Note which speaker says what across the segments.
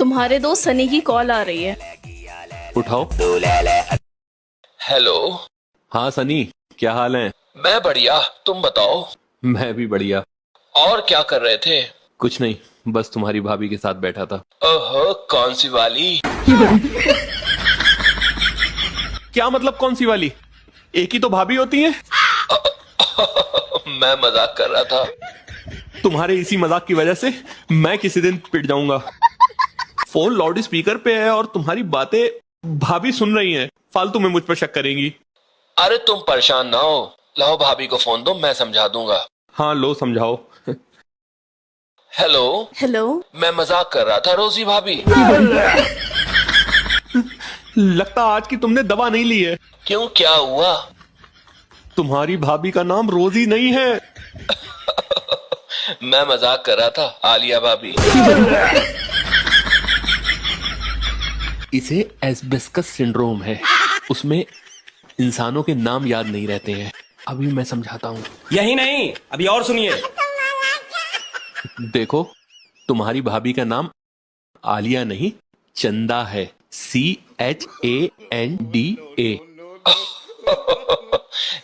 Speaker 1: तुम्हारे दोस्त सनी की कॉल आ रही है।
Speaker 2: उठाओ।
Speaker 3: हेलो।
Speaker 2: हाँ सनी, क्या हाल है?
Speaker 3: मैं बढ़िया, तुम बताओ।
Speaker 2: मैं भी बढ़िया।
Speaker 3: और क्या कर रहे थे?
Speaker 2: कुछ नहीं, बस तुम्हारी भाभी के साथ बैठा था।
Speaker 3: ओहो, कौन सी वाली?
Speaker 2: क्या मतलब कौन सी वाली? एक ही तो भाभी होती है।
Speaker 3: मैं मजाक कर रहा था।
Speaker 2: तुम्हारे इसी मजाक की वजह से मैं किसी दिन पिट जाऊंगा। फोन लाउड स्पीकर पे है और तुम्हारी बातें भाभी सुन रही हैं। फालतू में मुझ पर शक करेंगी।
Speaker 3: अरे तुम परेशान ना हो, लाओ भाभी को फोन दो, मैं समझा दूंगा।
Speaker 2: हाँ लो समझाओ।
Speaker 3: हेलो।
Speaker 1: हेलो।
Speaker 3: मैं मजाक कर रहा था रोजी भाभी।
Speaker 2: लगता आज की तुमने दवा नहीं ली है।
Speaker 3: क्यों, क्या हुआ?
Speaker 2: तुम्हारी भाभी का नाम रोजी नहीं है।
Speaker 3: मैं मजाक कर रहा था, आलिया भाभी।
Speaker 2: इसे एस्बेस्टस सिंड्रोम है। उसमें इंसानों के नाम याद नहीं रहते हैं। अभी मैं समझाता हूँ।
Speaker 4: यही नहीं, अभी और सुनिए।
Speaker 2: देखो, तुम्हारी भाभी का नाम आलिया नहीं चंदा है। CHANDA।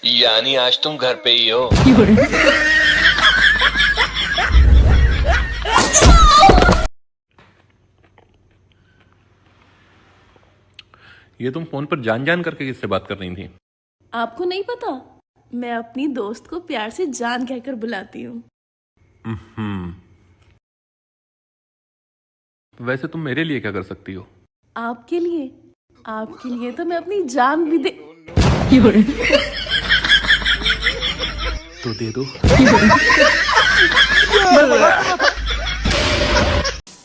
Speaker 3: यानी आज तुम घर पे ही हो।
Speaker 2: ये तुम फोन पर जान जान करके किससे बात कर रही थी?
Speaker 1: आपको नहीं पता, मैं अपनी दोस्त को प्यार से जान कहकर बुलाती हूँ।
Speaker 2: वैसे तुम मेरे लिए क्या कर सकती हो?
Speaker 1: आपके लिए तो मैं अपनी जान भी दे।
Speaker 2: तो दे दो।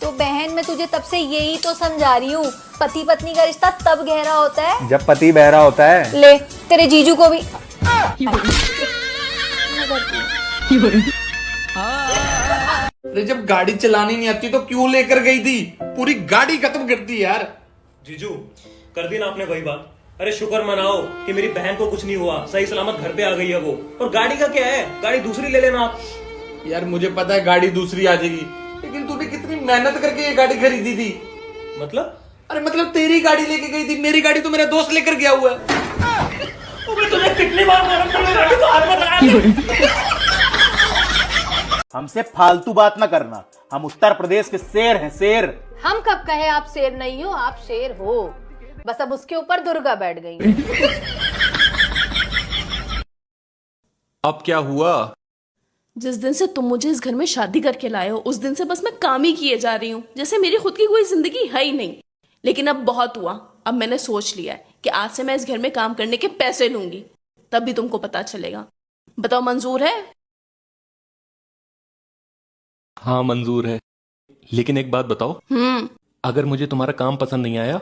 Speaker 5: तो बहन, मैं तुझे तब से यही तो समझा रही हूँ, पति पत्नी का रिश्ता तब गहरा होता है
Speaker 6: जब पति बहरा होता है।
Speaker 5: ले तेरे जीजू को भी।
Speaker 6: अरे जब गाड़ी चलानी नहीं आती तो क्यों लेकर गई थी? पूरी गाड़ी खत्म कर दी यार।
Speaker 4: जीजू, कर दी ना आपने वही बात। अरे शुक्र मनाओ कि मेरी बहन को कुछ नहीं हुआ, सही सलामत घर पे आ गई है वो। और गाड़ी का क्या है, गाड़ी दूसरी ले लेना आप।
Speaker 6: यार मुझे पता है गाड़ी दूसरी आ जाएगी, लेकिन तूने कितनी मेहनत करके ये गाड़ी खरीदी थी।
Speaker 4: मतलब?
Speaker 6: अरे मतलब तेरी गाड़ी लेके गई थी, मेरी गाड़ी तो मेरा दोस्त लेकर गया हुआ है।
Speaker 4: तुझे कितनी बार गाड़ी को हाथ में लगाया?
Speaker 7: हमसे फालतू बात ना करना। हम उत्तर प्रदेश के शेर हैं, शेर।
Speaker 5: हम कब कहे आप शेर नहीं हो, आप शेर हो। बस अब उसके ऊपर दुर्गा बैठ गई।
Speaker 2: अब क्या हुआ?
Speaker 1: जिस दिन से तुम मुझे इस घर में शादी करके लाए हो, उस दिन से बस मैं काम ही किए जा रही हूँ, जैसे मेरी खुद की कोई जिंदगी है ही नहीं। लेकिन अब बहुत हुआ। अब मैंने सोच लिया है कि आज से मैं इस घर में काम करने के पैसे लूंगी, तब भी तुमको पता चलेगा। बताओ, मंजूर है?
Speaker 2: हाँ मंजूर है, लेकिन एक बात बताओ। अगर मुझे तुम्हारा काम पसंद नहीं आया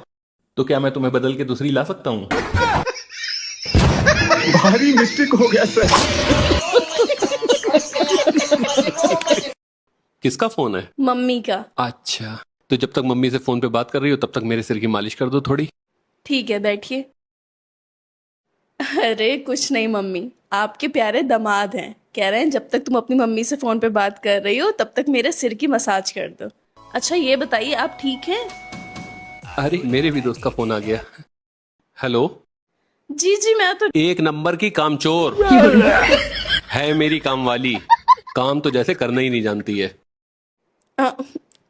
Speaker 2: तो क्या मैं तुम्हें बदल के दूसरी ला सकता हूँ?
Speaker 7: भारी मिस्टेक हो गया सर।
Speaker 2: किसका फोन है?
Speaker 1: मम्मी का।
Speaker 2: अच्छा, तो जब तक मम्मी से फोन पे बात कर रही हो तब तक मेरे सिर की मालिश कर दो थोड़ी।
Speaker 1: ठीक है, बैठिए। अरे कुछ नहीं मम्मी, आपके प्यारे दामाद हैं, कह रहे हैं जब तक तुम अपनी मम्मी से फोन पे बात कर रही हो तब तक मेरे सिर की मसाज कर दो। अच्छा ये बताइए, आप ठीक हैं?
Speaker 2: अरे मेरे भी दोस्त का फोन आ गया। हेलो।
Speaker 1: जी जी, मैं तो
Speaker 2: एक नंबर की कामचोर है मेरी काम वाली। काम तो जैसे करना ही नहीं जानती है।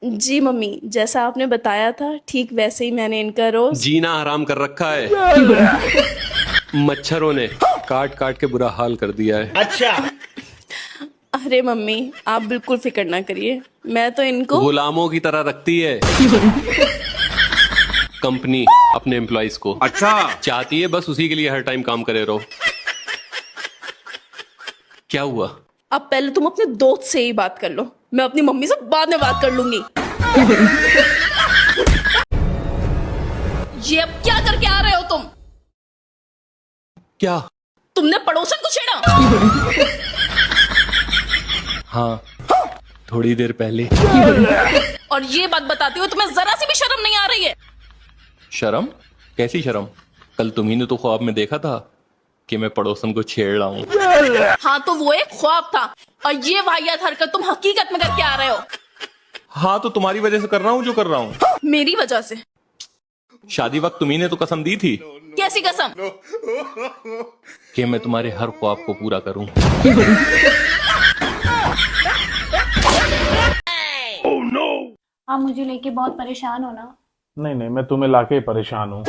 Speaker 1: जी मम्मी, जैसा आपने बताया था ठीक वैसे ही मैंने इनका रोज
Speaker 2: जीना हराम कर रखा है। मच्छरों ने काट काट के बुरा हाल कर दिया है।
Speaker 4: अच्छा।
Speaker 1: अरे मम्मी, आप बिल्कुल फिक्र ना करिए, मैं तो इनको
Speaker 2: गुलामों की तरह रखती है कंपनी अपने एम्प्लॉइज को।
Speaker 6: अच्छा।
Speaker 2: चाहती है बस उसी के लिए हर टाइम काम करे रहो। क्या हुआ?
Speaker 1: अब पहले तुम अपने दोस्त से ही बात कर लो, मैं अपनी मम्मी से बाद में बात कर लूंगी। ये अब क्या करके आ रहे हो तुम?
Speaker 2: क्या?
Speaker 1: तुमने पड़ोसन को छेड़ा?
Speaker 2: हाँ, थोड़ी देर पहले।
Speaker 1: और ये बात बताते हो तुम्हें जरा सी भी शर्म नहीं आ रही है?
Speaker 2: शर्म? कैसी शर्म? कल तुम्ही ने तो ख्वाब में देखा था कि मैं पड़ोसन को छेड़ रहा हूँ।
Speaker 1: हाँ तो वो एक ख्वाब था, और ये वाहियात हरकत तुम हकीकत में करके आ रहे हो।
Speaker 2: हाँ तो तुम्हारी वजह से कर रहा हूँ जो कर रहा हूँ।
Speaker 1: मेरी वजह से।
Speaker 2: शादी वक्त तुम्ही ने तो कसम दी थी
Speaker 1: कैसी कसम?
Speaker 2: कि मैं तुम्हारे हर ख्वाब को पूरा करूं।
Speaker 8: आप मुझे लेके बहुत परेशान हो ना?
Speaker 9: नहीं नहीं, मैं तुम्हें लाके परेशान हूँ।